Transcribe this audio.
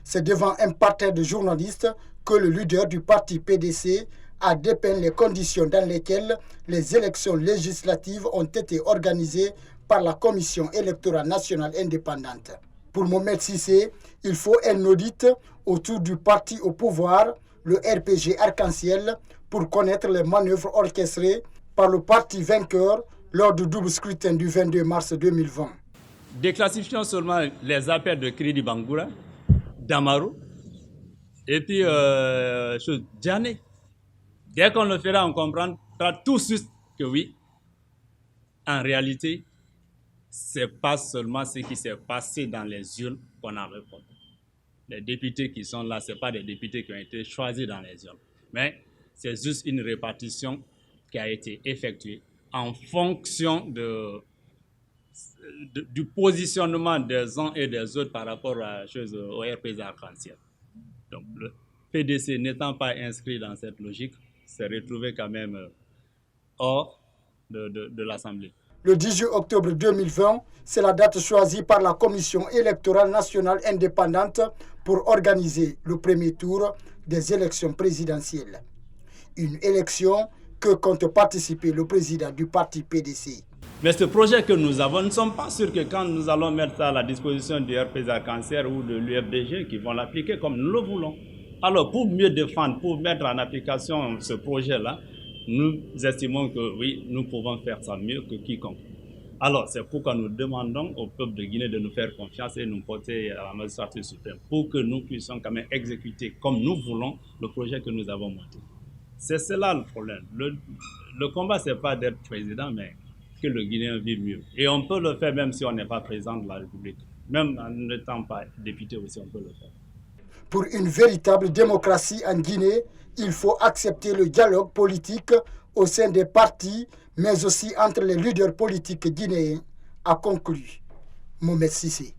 C'est devant un parterre de journalistes que le leader du parti PDC a dépeint les conditions dans lesquelles les élections législatives ont été organisées par la Commission électorale nationale indépendante. Pour Mohamed Cissé, il faut un audit autour du parti au pouvoir, le RPG Arc-en-Ciel, pour connaître les manœuvres orchestrées par le parti vainqueur lors du double scrutin du 22 mars 2020. Déclassifions seulement les appels de Crédit Bangoura, Damaro, et puis Djané. Dès qu'on le fera, on comprendra tout de suite que oui, en réalité, ce n'est pas seulement ce qui s'est passé dans les urnes qu'on a répondu. Les députés qui sont là, ce n'est pas des députés qui ont été choisis dans les urnes, mais c'est juste une répartition qui a été effectuée en fonction du positionnement des uns et des autres par rapport au RPG Arc-en-Ciel. Donc le PDC n'étant pas inscrit dans cette logique, s'est retrouvé quand même hors de l'Assemblée. Le 18 octobre 2020, c'est la date choisie par la Commission électorale nationale indépendante pour organiser le premier tour des élections présidentielles. Une élection que compte participer le président du parti PDC. Mais ce projet que nous avons, nous ne sommes pas sûrs que quand nous allons mettre ça à la disposition du RPG Arc-en-Ciel ou de l'UFDG, qu'ils vont l'appliquer comme nous le voulons. Alors, pour mieux défendre, pour mettre en application ce projet-là, nous estimons que oui, nous pouvons faire ça mieux que quiconque. Alors, c'est pourquoi nous demandons au peuple de Guinée de nous faire confiance et nous porter à la magistrature suprême pour que nous puissions quand même exécuter comme nous voulons le projet que nous avons monté. C'est cela le problème. Le combat, ce n'est pas d'être président, mais que le Guinéen vive mieux. Et on peut le faire même si on n'est pas président de la République. Même en n'étant pas député aussi, on peut le faire. Pour une véritable démocratie en Guinée, il faut accepter le dialogue politique au sein des partis, mais aussi entre les leaders politiques guinéens, a conclu Mohamed Cissé.